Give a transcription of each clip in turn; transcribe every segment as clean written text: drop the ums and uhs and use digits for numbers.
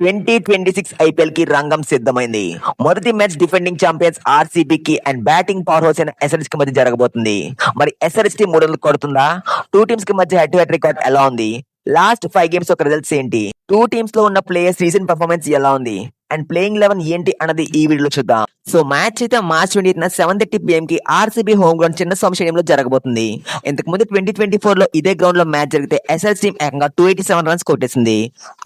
2026 IPL కి రంగం సిద్ధమైంది. మొదటి మ్యాచ్ డిఫెండింగ్ ఛాంపియన్స్ ఆర్సీబీకి అండ్ బ్యాటింగ్ పవర్ హౌస్ అయిన ఎస్ఆర్హెచ్ కి మధ్య జరగబోతుంది. మరి ఎస్ఆర్హెచ్ టీం 300 కొడుతుందా? టూ టీమ్స్ కి మధ్య హెడ్ టు హెడ్ రికార్డ్ ఎలా ఉంది? లాస్ట్ 5 గేమ్స్ యొక్క రిజల్ట్స్ ఏంటి? టూ టీమ్స్ లో ఉన్న ప్లేయర్స్ రీసెంట్ పర్ఫార్మెన్స్ ఎలా ఉంది? అండ్ ప్లేయింగ్ 11 ఏంటి అన్నది ఈ వీడియోలో చూద్దాం. సో మ్యాచ్ అయితే మార్చ్ 28 7:30 PM కి ఆర్సీబీ హోమ్ గ్రౌండ్ చిన్నస్వామి స్టేడియంలో జరగబోతుంది. ఇంతకు ముందు 2024 లో ఇదే గ్రౌండ్ లో మ్యాచ్ జరిగితే ఎస్ఆర్హెచ్ టీం ఏకంగా 287 రన్స్ కొట్టేసింది.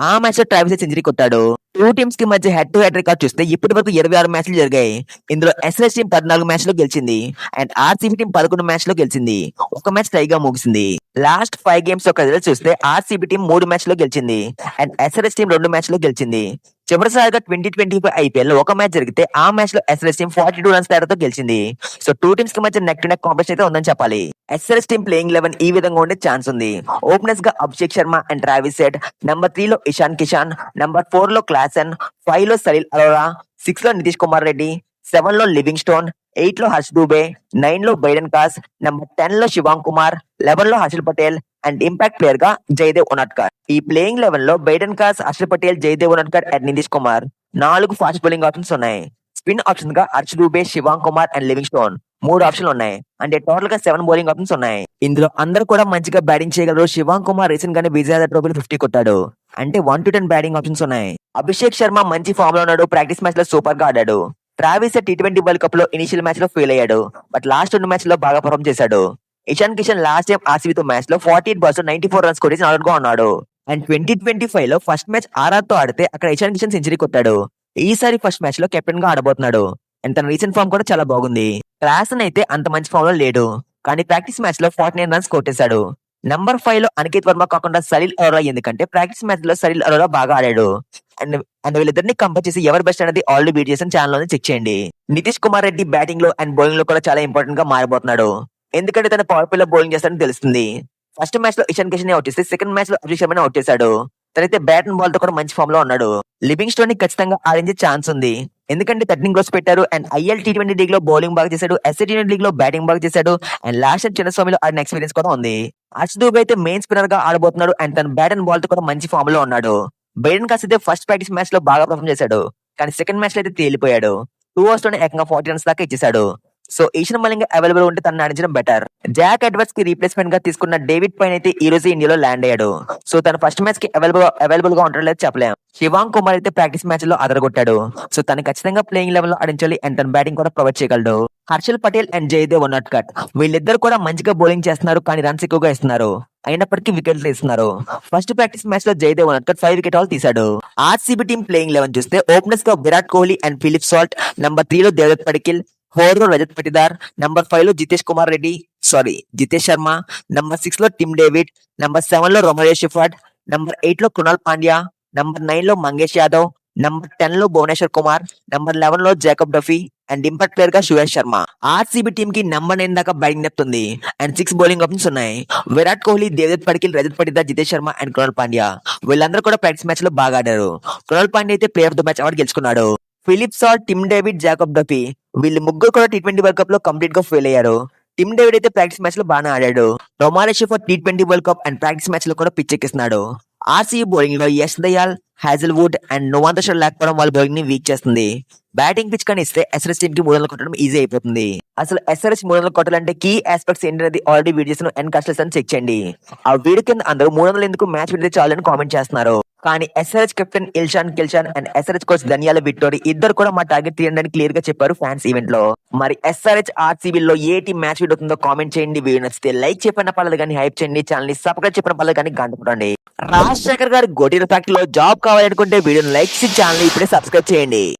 ఆ మ్యాచ్ లో ట్రావిస్ సెంచరీ కొట్టాడు. టూ టీమ్స్ కి మధ్య హెడ్ టు హెడ్ రికార్డ్ చూస్తే ఇప్పటి వరకు 26 మ్యాచ్లు జరిగాయి. ఇందులో ఎస్ఆర్హెచ్ టీం 14 మ్యాచ్ లో గెలిచింది అండ్ ఆర్సీబీ టీం 11 మ్యాచ్ లో గెలిచింది. ఒక మ్యాచ్ టైగా ముగిసింది. లాస్ట్ 5 గేమ్స్ యొక్క రిజల్ట్ చూస్తే ఆర్సీబీ టీం 3 మ్యాచ్ లో గెలిచింది అండ్ ఎస్ఆర్హెచ్ టీం 2 మ్యాచ్ లో గెలిచింది. చివరిసారిగా 2025 ఐపీఎల్ లో ఒక మ్యాచ్ జరిగితే ఆ మ్యాచ్ లో ఎస్ఆర్హెచ్ టీం 42 రన్స్ తేడాతో గెలిచింది. సో టూ టీమ్స్ కి మధ్య నెక్ టు నెక్ కాంపిటీషన్ అయితే ఉందని చెప్పాలి. ఎస్ఆర్హెచ్ టీం ప్లేయింగ్ 11 ఈ విధంగా ఉండే ఛాన్స్ ఉంది. ఓపెనర్స్ గా Abhishek Sharma and Travis head, number 3 లో ఇషాన్ కిషాన్, నెంబర్ 4 లో క్లాసన్, 5 లో సలీల్ అరోరా, 6 లో నితీష్ కుమార్ రెడ్డి, 7 లో లివింగ్ స్టోన్, 8 లో హర్ష్ దూబే, 9 లో బైడెన్ కాస్, నెంబర్ 10 లో శివాంగ్ కుమార్, 11 లో Harshal Patel and impact player గా జయదేవ్ ఉనట్కర్. ఈ ప్లేయింగ్ 11 లో Brydon Carse, Harshal Patel, Jaydev Unadkat and Nitish Kumar 4 fast bowling options ఉన్నాయి. స్పిన్ ఆప్షన్ గా Harsh Dubey, Shivang Kumar and Livingstone 3 ఆప్షన్లు ఉన్నాయి. అంటే టోటల్ గా 7 బౌలింగ్ ఆప్షన్స్ ఉన్నాయి. ఇందులో అందరూ కూడా మంచిగా బ్యాటింగ్ చేయగలరు. శివాంగ్ కుమార్ రీసెంట్ గానే విజయ్ ట్రోఫీలో 50 కొట్టాడు. అంటే 1 to 10 బ్యాటింగ్ ఆప్షన్స్ ఉన్నాయి. అభిషేక్ శర్మ మంచి ఫామ్ లో ఉన్నాడు. ప్రాక్టీస్ మ్యాచ్ లో సూపర్ గా ఆడాడు. ట్రావిస్ T20 వరల్డ్ కప్ లో ఇనిషియల్ మ్యాచ్ లో ఫెయిల్ అయ్యాడు. బట్ లాస్ట్ 2 మ్యాచ్ లో బాగా పర్ఫార్మ్ చేశాడు. ఇషాన్ కిషన్ లాస్ట్ టైం ఆర్సీబీతో మ్యాచ్ లో 48 బాల్స్ 94 రన్స్ కొట్టేసి అవుట్ గా ఉన్నాడు. అండ్ 2025 లో ఫస్ట్ మ్యాచ్ ఆర్ఆర్ తో ఆడితే అక్కడ ఇషాన్ కిషన్ సెంచరీ కొట్టాడు. ఈసారి ఫస్ట్ మ్యాచ్ లో కెప్టెన్ గా ఆడబోతున్నాడు. అండ్ తన రీసెంట్ ఫామ్ కూడా చాలా బాగుంది. క్లాసన్ అయితే అంత మంచి ఫామ్ లో లేడు, కానీ ప్రాక్టీస్ మ్యాచ్ లో 49 రన్స్ కొట్టేశాడు. నంబర్ 5 లో అనికేత్ వర్మ కాకుండా సలీల్ అరోరా, ఎందుకంటే ప్రాక్టీస్ మ్యాచ్ లో సలీల్ అరోరా బాగా ఆడాడు. అండ్ వీళ్ళిద్దరిని కంపేర్ చేసి ఎవరు బెస్ట్ అనేది ఆల్రెడీ వీడియో చేసిన ఛానల్ లోనే చెక్ చేయండి. నితీష్ కుమార్ రెడ్డి బ్యాటింగ్ లో అండ్ బౌలింగ్ లో కూడా చాలా ఇంపార్టెంట్ గా మారబోతున్నాడు. ఎందుకంటే తన పవర్ ప్లే లో బౌలింగ్ చేస్తాడని తెలుస్తుంది. ఫస్ట్ మ్యాచ్ లో ఇషాన్ కిషన్ అవుట్ చేస్తే సెకండ్ మ్యాచ్ లో అభిషేక్ శర్మ అవుట్ చేశాడు. తనైతే బ్యాట్ అండ్ బాల్ తో కూడా మంచి ఫామ్ లో ఉన్నాడు. లివింగ్ స్టోన్ ని ఖచ్చితంగా ఆడించే ఛాన్స్ ఉంది. ఎందుకంటే 13 గోల్స్ పెట్టారు అండ్ ఐఎల్ T20 లీగ్ లో బౌలింగ్ బాగా చేశాడు. ఎస్ఏ లీగ్ లో బ్యాటింగ్ బాగా చేశాడు అండ్ లాస్ట్ టైం చిన్నస్వామిలో ఆడిన ఎక్స్పీరియన్స్ కూడా ఉంది. హర్ష్ దూబే అయితే మెయిన్ స్పిన్నర్ గా ఆడబోతున్నాడు అండ్ తన బ్యాట్ అండ్ బాల్ తో కూడా మంచి ఫామ్ లో ఉన్నాడు. బైడెన్ కాస్ అయితే ఫస్ట్ ప్రాక్టీస్ మ్యాచ్ లో బాగా పర్ఫార్మ్ చేశాడు, కానీ సెకండ్ మ్యాచ్ లో అయితే తేలిపోయాడు. 2 ఓవర్స్ లోనే ఏకంగా 40 రన్స్ దాకా ఇచ్చేశాడు. సో ఈశాన్ మలింగ అవైలబుల్ ఉంటే తనని ఆడించడం బెటర్. జాక్ ఎడ్వర్డ్స్ కి రీప్లేస్మెంట్ గా తీసుకున్న డేవిడ్ పైన్ అయితే ఈ రోజు ఇండియాలో ల్యాండ్ అయ్యాడు. సో తన ఫస్ట్ మ్యాచ్ కి అవైలబుల్ గా ఉంటాడో లేదో చెప్పలేం. శివాంగ్ కుమార్ అయితే ప్రాక్టీస్ మ్యాచ్ లో అదరగొట్టాడు. సో తను ఖచ్చితంగా ప్లేయింగ్ లెవెల్ లో ఆడించాలి అండ్ తన బ్యాటింగ్ కూడా ప్రొవైడ్ చేయగలడు. హర్షల్ పటేల్ అండ్ జయదేవ్ ఉనట్కర్ వీళ్ళిద్దరు కూడా మంచిగా బౌలింగ్ చేస్తున్నారు, కానీ రన్స్ ఎక్కువగా ఇస్తున్నారు. అయినప్పటికీ వికెట్లు ఇస్తున్నారు. ఫస్ట్ ప్రాక్టీస్ మ్యాచ్ లో జయదేవ్ ఉనట్కర్ 5 వికెట్ ఆల్ తీశాడు. ఆర్సీబీ టీం ప్లేయింగ్ 11 చూస్తే ఓపెనర్స్ గా Virat Kohli and Philip Salt, number 3 లో దేవదత్ పడికిల్, 4 లో రజత్ పటిదార్, నంబర్ 5 లో జితేష్ శర్మ, నంబర్ 6 లో టిమ్ డేవిడ్, నంబర్ 7 లో రొమారియో షెఫర్డ్, నంబర్ 8 లో కృణాల్ పాండ్యా, నంబర్ 9 లో మంగేష్ యాదవ్, నంబర్ 10 లో భువనేశ్వర్ కుమార్, నంబర్ 11 లో Jacob Duffy and impact player గా సుయేష్ శర్మ. ఆర్సీబీ టీమ్ కి నంబర్ 9 దాకా బ్యాటింగ్ డెప్త్ ఉంది అండ్ 6 బౌలింగ్ ఆప్షన్స్ ఉన్నాయి. విరాట్ కోహ్లీ, దేవదత్ పడికిల్, రజత్ పటిదార్, జితేష్ శర్మ అండ్ కృణాల్ పాండ్యా వీళ్ళందరూ కూడా ప్రాక్టీస్ మ్యాచ్ లో బాగా ఆడారు. కృణాల్ పాండ్యా అయితే player of the match award గెలుచుకున్నాడు. Philip Salt, Tim David, Jacob Duffy వీళ్ళు ముగ్గురు కూడా T20 వరల్డ్ కప్ లో కంప్లీట్ గా ఫెయిల్ అయ్యారు. టిమ్ డేవిడ్ అయితే ప్రాక్టీస్ మ్యాచ్ లో బాగా ఆడాడు. Romario Shepherd T20 world cup and practice match లో కూడా పిచ్చెక్కిస్తున్నాడు. ఆర్సీబీ బౌలింగ్ లో యష్ దయాల్, హాజల్వుడ్ అండ్ నువాంత షా లేకపోవడం వాళ్ళ బౌలింగ్ ని వీక్ చేస్తుంది. బ్యాటింగ్ పిచ్ కానీ ఇస్తే ఎస్ఆర్హెచ్ టీమ్ కి 300 కొట్టడం ఈజీ అయిపోతుంది. అసలు ఎస్ఆర్హెచ్ 300 కొట్టాలంటే కీ ఆస్పెక్ట్స్ ఏంటనేది ఆల్రెడీ వీడియోస్ అండ్ కస్టల్స్ అని చెక్ చేయండి. ఆ వీడియో కింద అందరూ 300 ఎందుకు మ్యాచ్ విడితే చాలని కామెంట్ చేస్తున్నారు. కానీ ఎస్ఆర్హెచ్ కెప్టెన్ ఇల్షాన్ కిల్షాన్ and SRH coach Daniel Vettori ఇద్దరు కూడా మా టార్గెట్ 300 అని క్లియర్ గా చెప్పారు ఫ్యాన్స్ ఈవెంట్ లో. మరి ఎస్ఆర్హెచ్ ఆర్సీబీ లో ఏ టీం మ్యాచ్ విడ్ అవుతుందో కామెంట్ చేయండి. వీడియో నచ్చితే లైక్ చెప్పిన పర్లేదు కానీ హైప్ చేయండి. ఛానల్ ని సబ్స్క్రైబ్ చెప్పిన పర్లేదు కానీ గంట కొట్టండి. రాజశేఖర్ గారి గోటీల ఫ్యాక్టరీలో జాబ్ కావాలనుకుంటే వీడియోని లైక్ చేసి ఛానల్ ఇప్పుడే సబ్స్క్రైబ్ చేయండి.